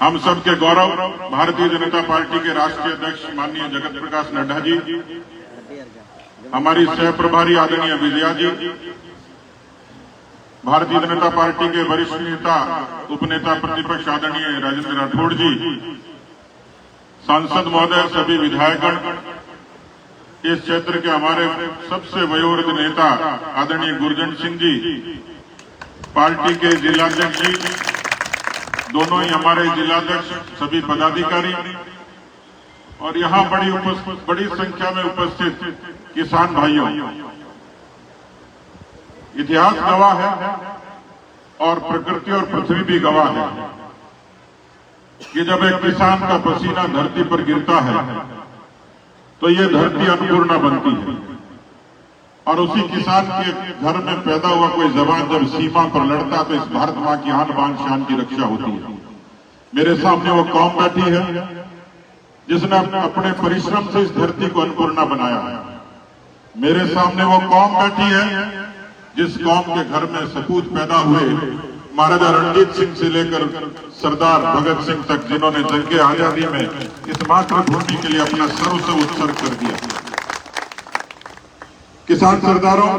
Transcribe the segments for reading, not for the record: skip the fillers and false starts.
हम सबके गौरव भारतीय जनता पार्टी के राष्ट्रीय अध्यक्ष माननीय जगत प्रकाश नड्डा जी, हमारी सह प्रभारी आदरणीय विजया जी, भारतीय जनता पार्टी के वरिष्ठ नेता उपनेता प्रतिपक्ष आदरणीय राजेंद्र राठौड़ जी, सांसद महोदय, सभी विधायकगण, इस क्षेत्र के हमारे सबसे वयोवृद्ध नेता आदरणीय गुरजन सिंह जी, पार्टी के जिलाध्यक्ष जी, दोनों ही हमारे जिलाध्यक्ष, सभी पदाधिकारी और यहाँ बड़ी संख्या में उपस्थित किसान भाइयों, इतिहास गवाह है और प्रकृति और पृथ्वी भी गवाह है कि जब एक किसान का पसीना धरती पर गिरता है तो ये धरती अन्नपूर्णा बनती है और उसी किसान के घर में पैदा हुआ कोई जवान जब सीमा पर लड़ता तो इस भारत मां की आन बान शान की रक्षा होती है। मेरे सामने वो कौम बैठी है जिसने अपने परिश्रम से इस धरती को अन्नपूर्णा बनाया है। मेरे सामने वो कौम बैठी है जिस कौम के घर में सपूत पैदा हुए महाराजा रणजीत सिंह से लेकर सरदार भगत सिंह तक, जिन्होंने जंगे आजादी में इस मातृभूमि के लिए अपना सर्वस्व उत्सर्ग कर दिया। किसान सरदारों,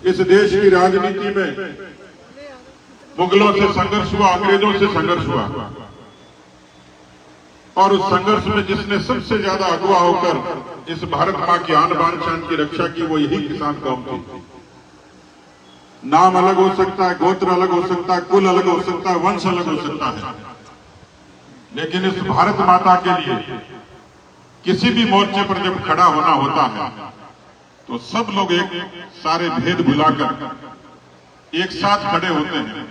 इस देश की राजनीति में मुगलों से संघर्ष हुआ, अंग्रेजों से संघर्ष हुआ और उस संघर्ष में जिसने सबसे ज्यादा अगुवा होकर इस भारत मां की आन बान शान की रक्षा की, वो यही किसान कौम थी। नाम अलग हो सकता है, गोत्र अलग हो सकता है, कुल अलग हो सकता है, वंश अलग हो सकता है, लेकिन इस भारत माता के लिए किसी भी मोर्चे पर जब खड़ा होना होता है तो सब लोग एक सारे भेद भुलाकर एक साथ खड़े होते हैं।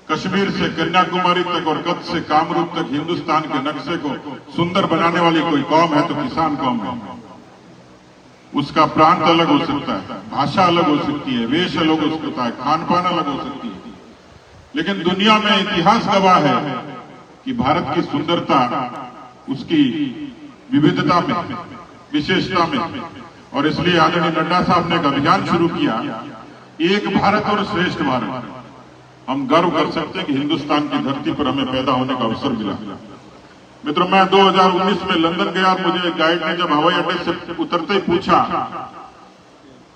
कश्मीर से कन्याकुमारी तक और कच्छ से कामरूप तक हिंदुस्तान के नक्शे को सुंदर बनाने वाली कोई कौम है तो किसान कौम है। उसका प्रांत अलग हो सकता है, भाषा अलग हो सकती है, वेश अलग हो सकता है, खान पान अलग हो सकती है, लेकिन दुनिया में इतिहास गवाह है कि भारत की सुंदरता उसकी विविधता में, विशेषता में। और इसलिए आदरणीय नड्डा साहब ने एक अभियान शुरू किया, एक भारत और श्रेष्ठ भारत। हम गर्व कर सकते हैं कि हिंदुस्तान की धरती पर हमें पैदा होने का अवसर मिला। मित्रों, मैं 2019 में लंदन गया, मुझे गाइड ने जब हवाई अड्डे से उतरते ही पूछा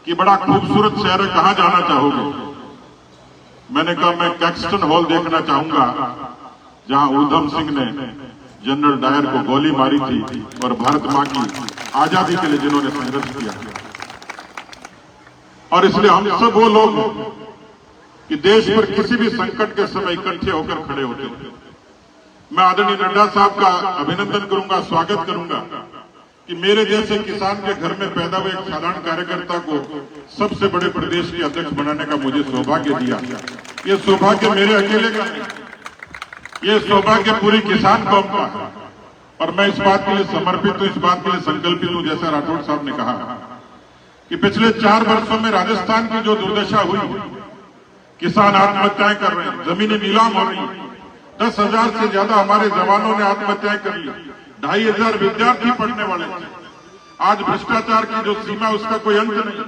कि बड़ा खूबसूरत शहर है, कहां जाना चाहोगे? मैंने कहा मैं कैक्सटन हॉल देखना चाहूंगा, जहां उधम सिंह ने जनरल डायर को गोली मारी थी और भारत मां की आजादी के लिए जिन्होंने संघर्ष किया। और इसलिए हम सब वो लोग कि देश पर किसी भी संकट के समय इकट्ठे होकर खड़े होते हैं। मैं आदरणीय नड्डा साहब का अभिनंदन करूंगा, स्वागत करूंगा कि मेरे जैसे किसान के घर में पैदा हुए एक साधारण कार्यकर्ता को सबसे बड़े प्रदेश के अध्यक्ष बनाने का मुझे सौभाग्य दिया। ये सौभाग्य मेरे अकेले का नहीं, ये सौभाग्य पूरी किसान कौम का है। और मैं इस बात के लिए समर्पित हूं, इस बात के लिए संकल्पित हूं, जैसा राठौड़ साहब ने कहा कि पिछले 4 वर्षों में राजस्थान की जो दुर्दशा हुई, किसान आत्महत्याएं कर रहे हैं, जमीनें नीलाम हो रही हैं, 10,000 से ज्यादा हमारे जवानों ने आत्महत्याएं कर ली, 2,500 विद्यार्थी पढ़ने वाले थे। आज भ्रष्टाचार की जो सीमा, उसका कोई अंत नहीं,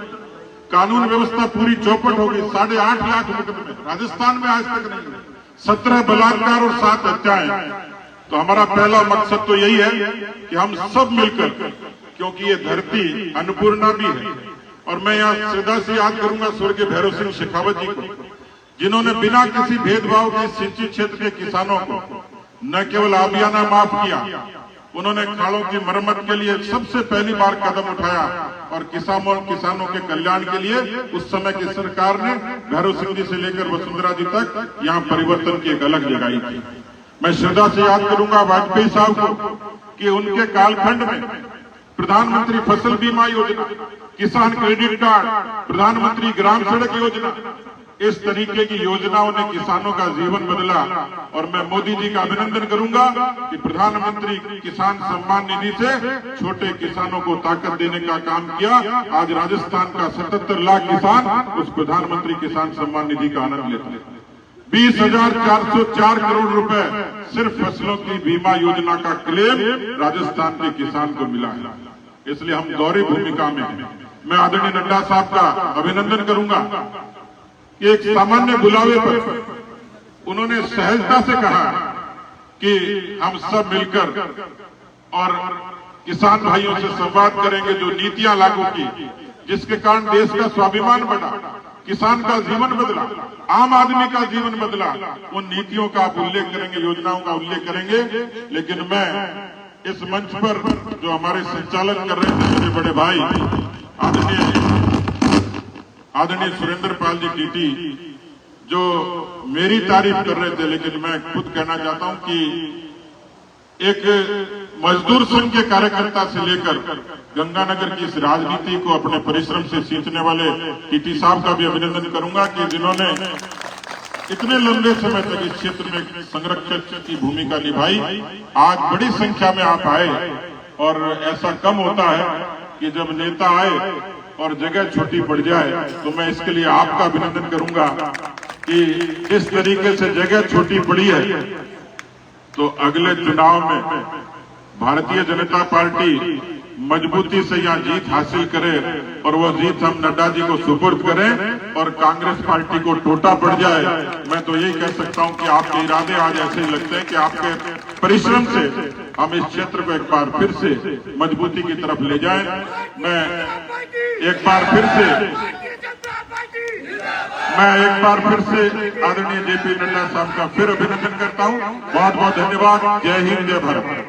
कानून व्यवस्था पूरी चौपट हो गई। 8.5 लाख मुकदमे राजस्थान में आज तक नहीं हुए, 17 बलात्कार और 7 हत्याएं। तो हमारा पहला मकसद तो यही है कि हम सब मिलकर, क्योंकि ये धरती अन्नपूर्णा भी है। और मैं यहाँ श्रद्धा से याद करूंगा स्वर्गीय भैरव सिंह शेखावत जी को, जिन्होंने बिना किसी भेदभाव के सिंचित क्षेत्र के किसानों को न केवल आबियाना माफ किया, उन्होंने खालों की मरम्मत के लिए सबसे पहली बार कदम उठाया और किसानों के कल्याण के लिए उस समय की सरकार ने भैरव सिंह जी से लेकर वसुंधरा जी तक यहाँ परिवर्तन की एक अलग जगाई थी। मैं श्रद्धा से याद करूंगा वाजपेयी साहब को कि उनके कालखंड में प्रधानमंत्री फसल बीमा योजना, किसान क्रेडिट कार्ड, प्रधानमंत्री ग्राम सड़क योजना, इस तरीके की योजनाओं ने किसानों का जीवन बदला। और मैं मोदी जी का अभिनंदन करूंगा कि प्रधानमंत्री किसान सम्मान निधि से छोटे किसानों को ताकत देने का काम किया। आज राजस्थान का 77 लाख किसान उस प्रधानमंत्री किसान सम्मान निधि का आनंद लेते हैं। 20,404 करोड़ रुपए सिर्फ फसलों की बीमा योजना का क्लेम राजस्थान के किसान को मिला है। इसलिए हम गौरव भूमिका में हैं। मैं आदरणीय नड्डा साहब का अभिनंदन करूंगा कि एक सामान्य बुलावे पर उन्होंने सहजता से कहा कि हम सब मिलकर और किसान भाइयों से संवाद करेंगे, जो नीतियां लागू की जिसके कारण देश का स्वाभिमान बढ़ा, किसान का जीवन बदला, आम आदमी का जीवन बदला, उन नीतियों का आप उल्लेख करेंगे, योजनाओं का उल्लेख करेंगे। लेकिन मैं इस मंच पर जो हमारे संचालन कर रहे थे मेरे बड़े भाई आदरणीय सुरेंद्र पाल जी टीटी, जो मेरी तारीफ कर रहे थे, लेकिन मैं खुद कहना चाहता हूं कि एक मजदूर संघ के कार्यकर्ता से लेकर गंगानगर की इस राजनीति को अपने परिश्रम से सींचने वाले टीटी साहब का भी अभिनंदन करूंगा कि जिन्होंने इतने लंबे समय तक इस क्षेत्र में संरक्षक की भूमिका निभाई। आज बड़ी संख्या में आप आए, और ऐसा कम होता है कि जब नेता आए और जगह छोटी पड़ जाए, तो मैं इसके लिए आपका अभिनंदन करूंगा कि इस तरीके से जगह छोटी पड़ी है। तो अगले चुनाव में भारतीय जनता पार्टी मजबूती से यहाँ जीत हासिल करे, और वो जीत हम नड्डा जी को सुपुर्द करें और कांग्रेस पार्टी को टोटा पड़ जाए। मैं तो यही कह सकता हूं कि आपके इरादे आज ऐसे ही लगते हैं कि आपके परिश्रम से हम इस क्षेत्र को एक बार फिर से मजबूती की तरफ ले जाएं। मैं एक बार फिर से आदरणीय जेपी नड्डा साहब का फिर अभिनंदन करता हूं। बहुत बहुत धन्यवाद। जय हिंद, जय भारत।